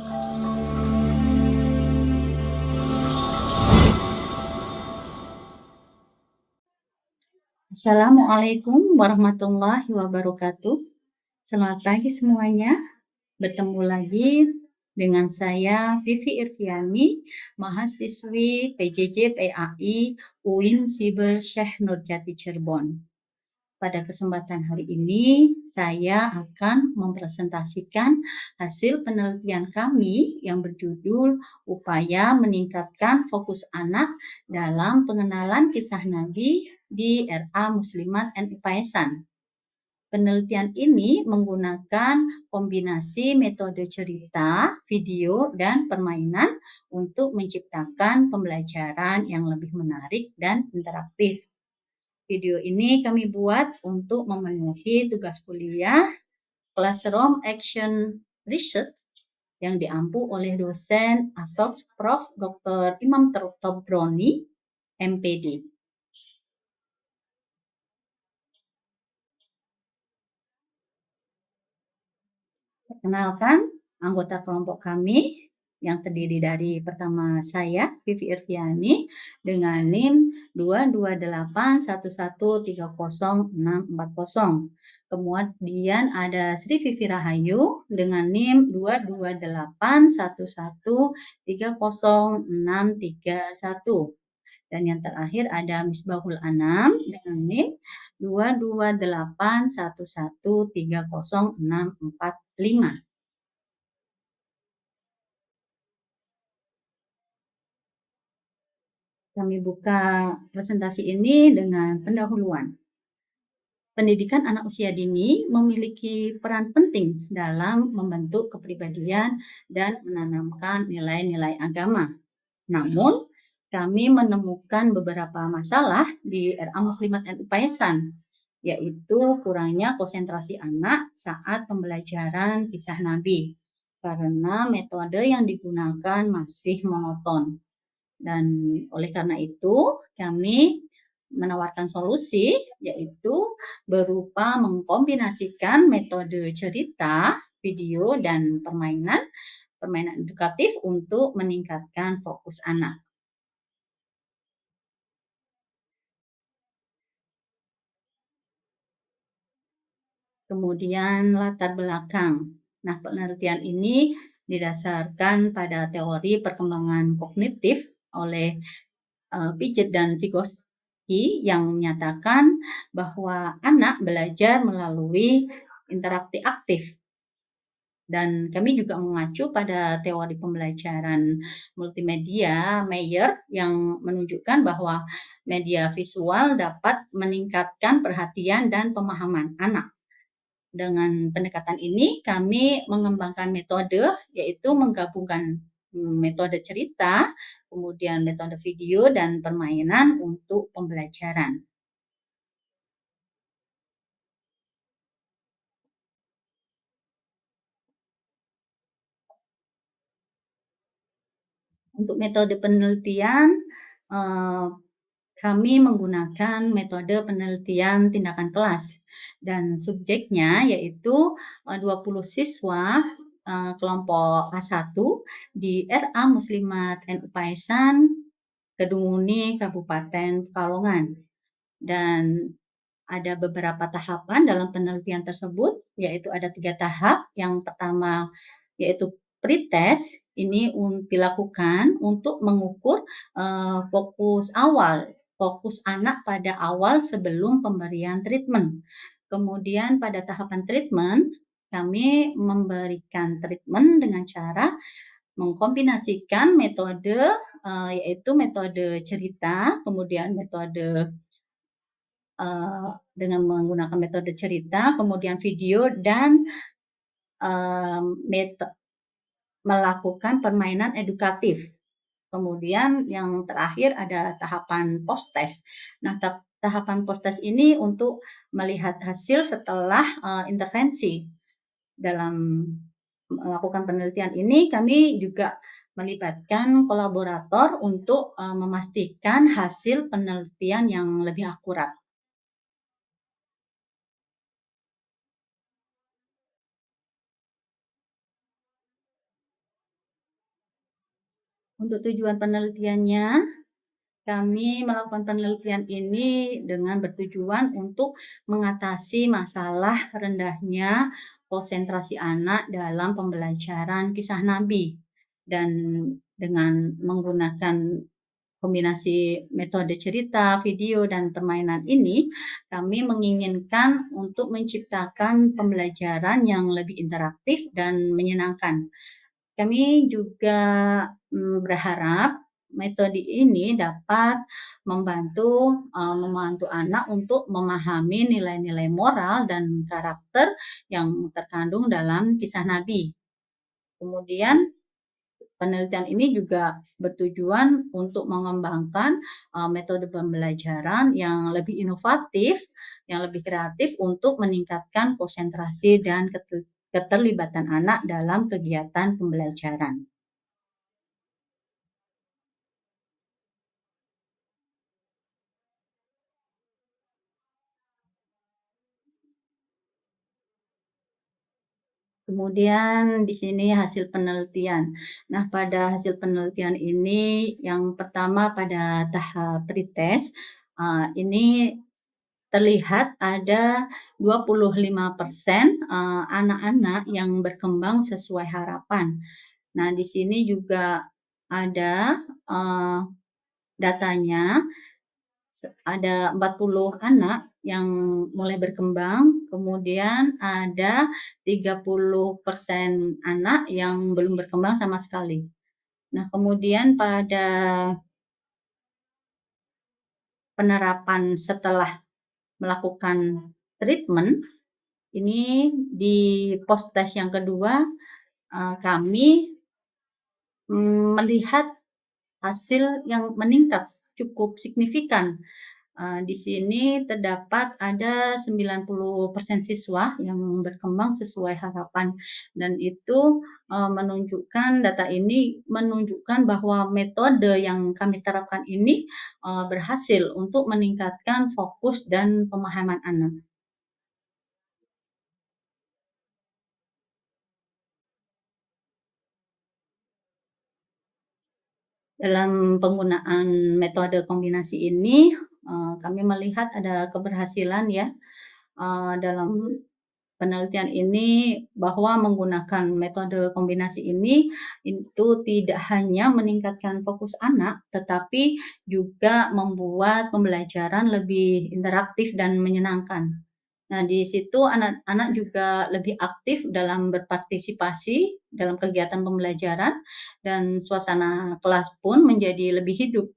Assalamualaikum warahmatullahi wabarakatuh. Selamat pagi semuanya. Bertemu lagi dengan saya Vivi Irviani, mahasiswi PJJ PAI UIN Siber Syekh Nurjati Cirebon. Pada kesempatan hari ini, saya akan mempresentasikan hasil penelitian kami yang berjudul Upaya Meningkatkan Fokus Anak dalam Pengenalan Kisah Nabi di RA Muslimat NIPAESan. Penelitian ini menggunakan kombinasi metode cerita, video, dan permainan untuk menciptakan pembelajaran yang lebih menarik dan interaktif. Video ini kami buat untuk memenuhi tugas kuliah Classroom Action Research yang diampu oleh dosen Assoc Prof. Dr. Imam Tobroni, MPD. Perkenalkan, anggota kelompok kami yang terdiri dari pertama saya, Vivi Irviani, dengan NIM 22811306040. Kemudian ada Sri Vivi Rahayu dengan NIM 22813030631. Dan yang terakhir ada Misbahul Anam dengan NIM 22811300645. Kami buka presentasi ini dengan pendahuluan. Pendidikan anak usia dini memiliki peran penting dalam membentuk kepribadian dan menanamkan nilai-nilai agama. Namun, kami menemukan beberapa masalah di RA Muslimat NIPAESan, yaitu kurangnya konsentrasi anak saat pembelajaran kisah Nabi, karena metode yang digunakan masih monoton. Dan oleh karena itu, kami menawarkan solusi, yaitu berupa mengkombinasikan metode cerita, video, dan permainan edukatif untuk meningkatkan fokus anak. Kemudian latar belakang. Nah, penelitian ini didasarkan pada teori perkembangan kognitif oleh Piaget dan Vygotsky yang menyatakan bahwa anak belajar melalui interaksi aktif. Dan kami juga mengacu pada teori pembelajaran multimedia Meyer yang menunjukkan bahwa media visual dapat meningkatkan perhatian dan pemahaman anak. Dengan pendekatan ini, kami mengembangkan metode, yaitu menggabungkan metode cerita, kemudian metode video, dan permainan untuk pembelajaran. Untuk metode penelitian, kami menggunakan metode penelitian tindakan kelas dan subjeknya yaitu 20 siswa kelompok A1 di RA Muslimat NIPAESan Kedunguni Kabupaten Pekalongan. Dan ada beberapa tahapan dalam penelitian tersebut, yaitu ada 3 tahap. Yang pertama yaitu pretest, ini dilakukan untuk mengukur fokus anak pada awal sebelum pemberian treatment. Kemudian pada tahapan treatment, kami memberikan treatment dengan cara mengkombinasikan metode yaitu metode cerita, kemudian metode dengan menggunakan metode cerita, kemudian video, dan melakukan permainan edukatif. Kemudian yang terakhir ada tahapan post-test. Nah, tahapan post-test ini untuk melihat hasil setelah intervensi. Dalam melakukan penelitian ini, kami juga melibatkan kolaborator untuk memastikan hasil penelitian yang lebih akurat. Untuk tujuan penelitiannya, kami melakukan penelitian ini dengan bertujuan untuk mengatasi masalah rendahnya konsentrasi anak dalam pembelajaran kisah Nabi. Dan dengan menggunakan kombinasi metode cerita, video, dan permainan ini, kami menginginkan untuk menciptakan pembelajaran yang lebih interaktif dan menyenangkan. Kami juga berharap metode ini dapat membantu anak untuk memahami nilai-nilai moral dan karakter yang terkandung dalam kisah Nabi. Kemudian penelitian ini juga bertujuan untuk mengembangkan metode pembelajaran yang lebih inovatif, yang lebih kreatif untuk meningkatkan konsentrasi dan keterlibatan anak dalam kegiatan pembelajaran. Kemudian di sini hasil penelitian. Nah, pada hasil penelitian ini yang pertama pada tahap pretest, ini terlihat ada 25% anak-anak yang berkembang sesuai harapan. Nah, di sini juga ada datanya, ada 40 anak yang mulai berkembang, kemudian ada 30% anak yang belum berkembang sama sekali. Nah, kemudian pada penerapan setelah melakukan treatment, ini di post test yang kedua, kami melihat hasil yang meningkat cukup signifikan. Di sini terdapat ada 90% siswa yang berkembang sesuai harapan dan itu menunjukkan data ini menunjukkan bahwa metode yang kami terapkan ini berhasil untuk meningkatkan fokus dan pemahaman anak. Dalam penggunaan metode kombinasi ini, kami melihat ada keberhasilan ya, dalam penelitian ini bahwa menggunakan metode kombinasi ini itu tidak hanya meningkatkan fokus anak, tetapi juga membuat pembelajaran lebih interaktif dan menyenangkan. Nah, di situ anak-anak juga lebih aktif dalam berpartisipasi dalam kegiatan pembelajaran dan suasana kelas pun menjadi lebih hidup.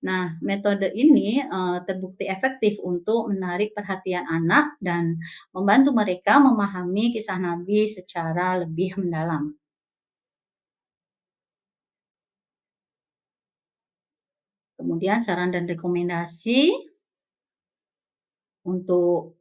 Nah, metode ini terbukti efektif untuk menarik perhatian anak dan membantu mereka memahami kisah Nabi secara lebih mendalam. Kemudian saran dan rekomendasi untuk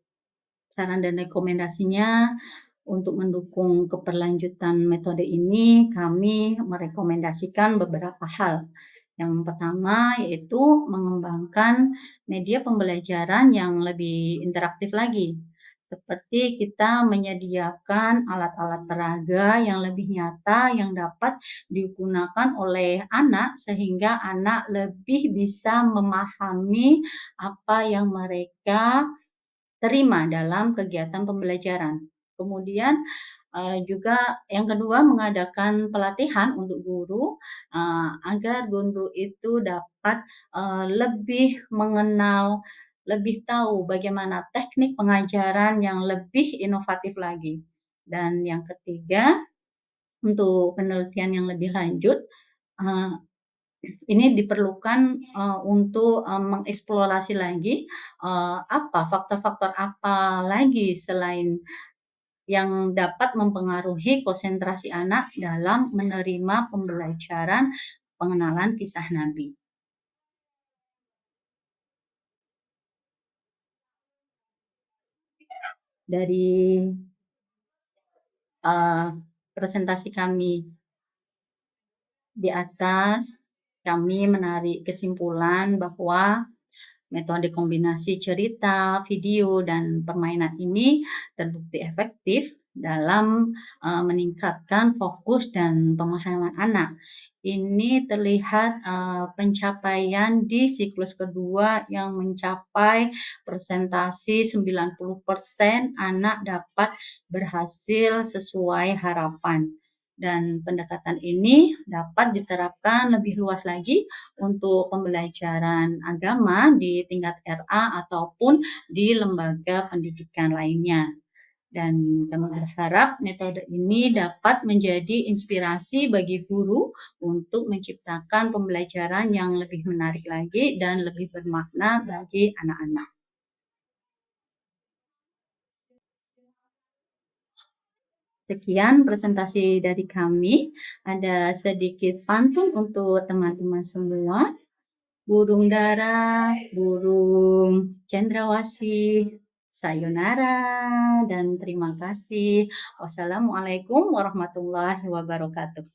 saran dan rekomendasinya untuk mendukung keberlanjutan metode ini, kami merekomendasikan beberapa hal. Yang pertama yaitu mengembangkan media pembelajaran yang lebih interaktif lagi. Seperti kita menyediakan alat-alat peraga yang lebih nyata yang dapat digunakan oleh anak sehingga anak lebih bisa memahami apa yang mereka terima dalam kegiatan pembelajaran. Kemudian juga yang kedua mengadakan pelatihan untuk guru, agar guru itu dapat, lebih mengenal, lebih tahu bagaimana teknik pengajaran yang lebih inovatif lagi. Dan yang ketiga, untuk penelitian yang lebih lanjut, eee, ini diperlukan, untuk, mengeksplorasi lagi, apa faktor-faktor apa lagi selain yang dapat mempengaruhi konsentrasi anak dalam menerima pembelajaran pengenalan kisah Nabi. Dari, eee, presentasi kami di atas, kami menarik kesimpulan bahwa metode kombinasi cerita, video, dan permainan ini terbukti efektif dalam meningkatkan fokus dan pemahaman anak. Ini terlihat pencapaian di siklus kedua yang mencapai presentasi 90% anak dapat berhasil sesuai harapan. Dan pendekatan ini dapat diterapkan lebih luas lagi untuk pembelajaran agama di tingkat RA ataupun di lembaga pendidikan lainnya. Dan kami berharap metode ini dapat menjadi inspirasi bagi guru untuk menciptakan pembelajaran yang lebih menarik lagi dan lebih bermakna bagi anak-anak. Sekian presentasi dari kami. Ada sedikit pantun untuk teman-teman semua. Burung dara, burung cendrawasih, sayonara, dan terima kasih. Wassalamualaikum warahmatullahi wabarakatuh.